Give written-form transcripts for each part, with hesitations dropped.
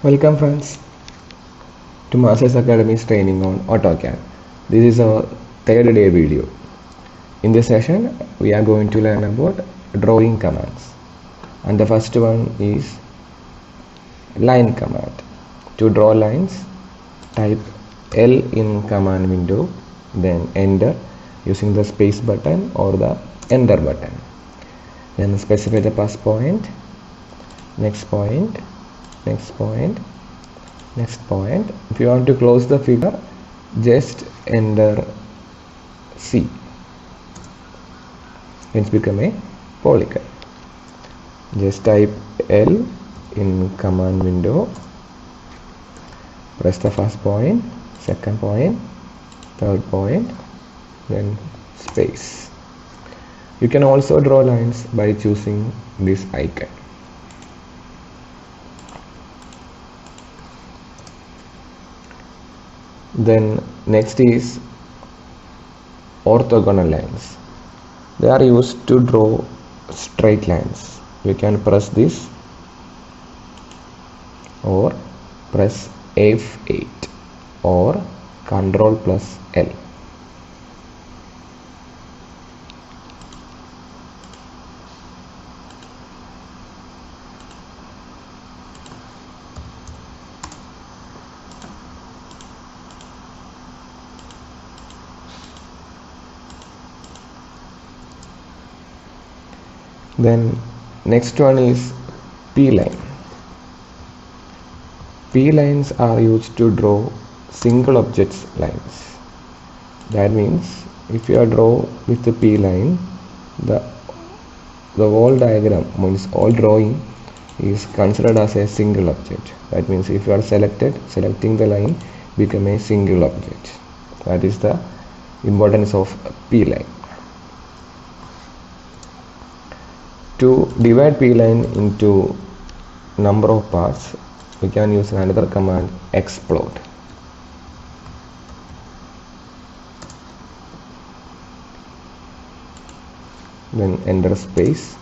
Welcome friends to Masters Academy's training on AutoCAD. This is our third day video. In this session, we are going to learn about drawing commands. And the first one is line command. To draw lines, type L in command window, then enter using the space button or the enter button. Then specify the first point, next point, next point, next point. If you want to close the figure, just enter C. It's become a polygon. Just type L in command window, press the first point, second point, third point, then space. You can also draw lines by choosing this icon. Then next is orthogonal lines. They are used to draw straight lines. You can press this or press F8 or Ctrl plus L. Then next one is P line. P lines are used to draw single objects lines. That means if you are draw with the P line, the whole diagram means all drawing is considered as a single object. That means if you are selecting the line become a single object. That is the importance of P line. To divide P line into number of parts, we can use another command, explode. Then enter space.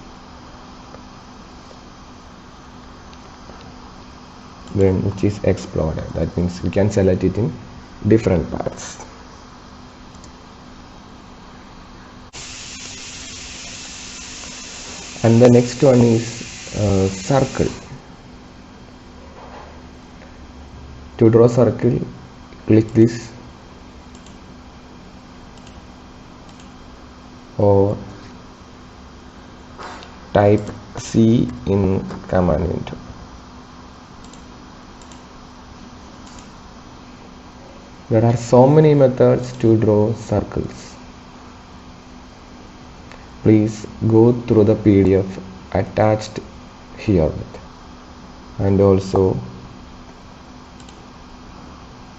Then which is exploded. That means we can select it in different parts. And the next one is circle. To draw circle, click this or type C in command window. There are so many methods to draw circles. Please go through the PDF attached here and also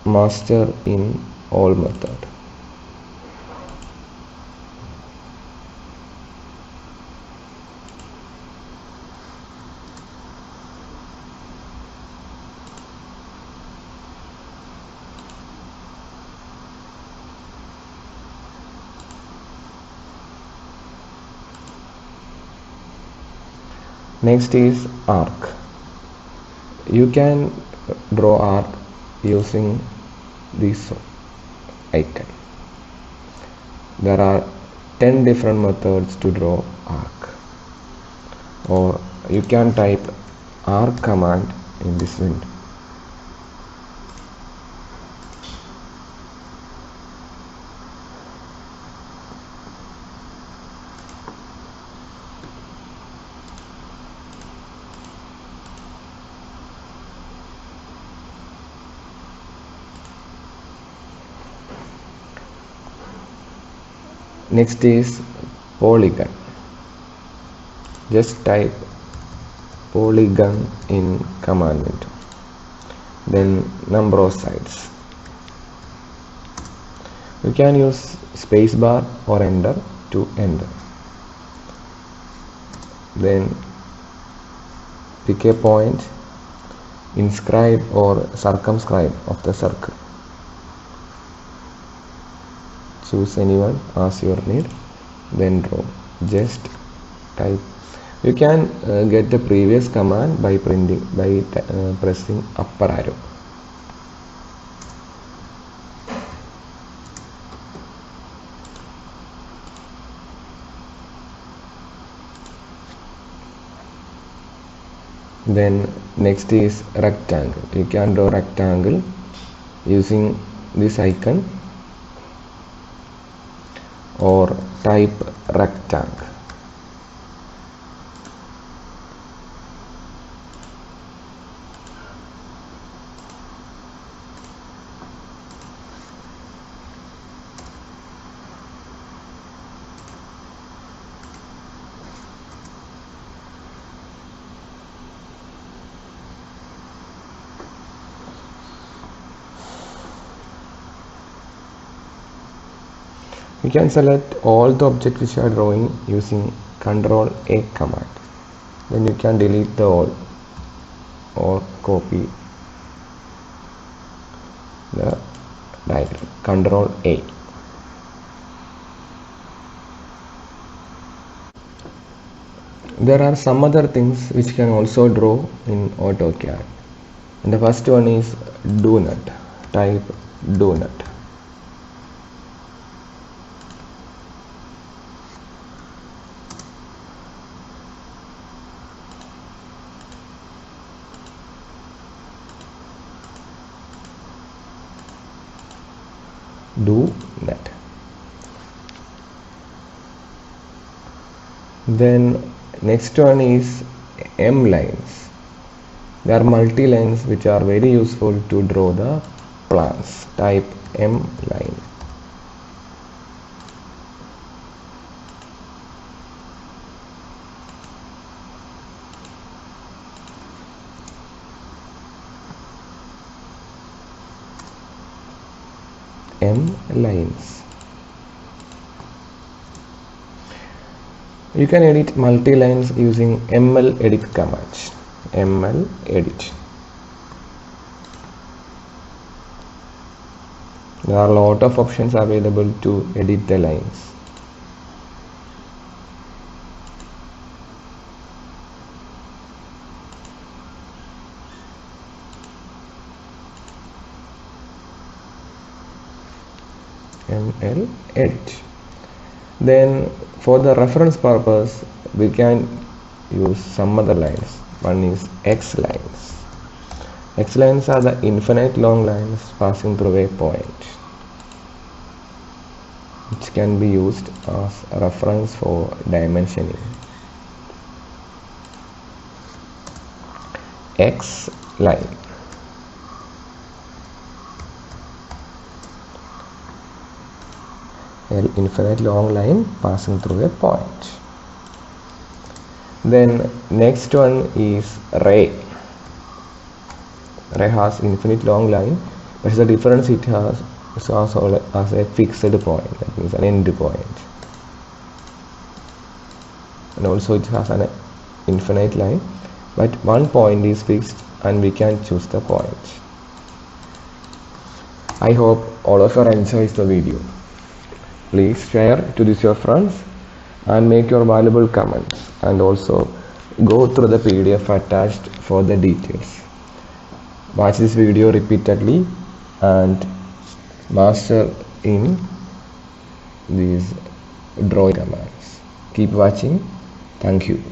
master in all method. Next is arc. You can draw arc using this icon. There are 10 different methods to draw arc, or you can type arc command in this window. Next is polygon. Just type polygon in command window. Then number of sides. You can use spacebar or enter to enter. Then pick a point, inscribe or circumscribe of the circle. Choose anyone as your need, then draw. Just type You can get the previous command by pressing upper arrow. Then next is rectangle. You can draw rectangle using this icon or type rectangle. You can select all the objects which you are drawing using Ctrl A command. Then you can delete the all or copy the diagram. Ctrl A. There are some other things which you can also draw in AutoCAD. And the first one is donut. Type donut. Do that. Then next one is M lines. There are multi lines which are very useful to draw the plans. Type M line. M lines. You can edit multi-lines using ML edit command. ML edit. There are a lot of options available to edit the lines. ML edit. Then for the reference purpose we can use some other lines. One is X lines. X lines are the infinite long lines passing through a point, which can be used as a reference for dimensioning. X line. An infinite long line passing through a point. Then next one is ray. Ray has infinite long line, but the difference it has a fixed point, that means an end point. And also it has an infinite line, but one point is fixed and we can choose the point. I hope all of you enjoyed the video. Please share to this your friends and make your valuable comments, and also go through the PDF attached for the details. Watch this video repeatedly and master in these drawing commands. Keep watching. Thank you.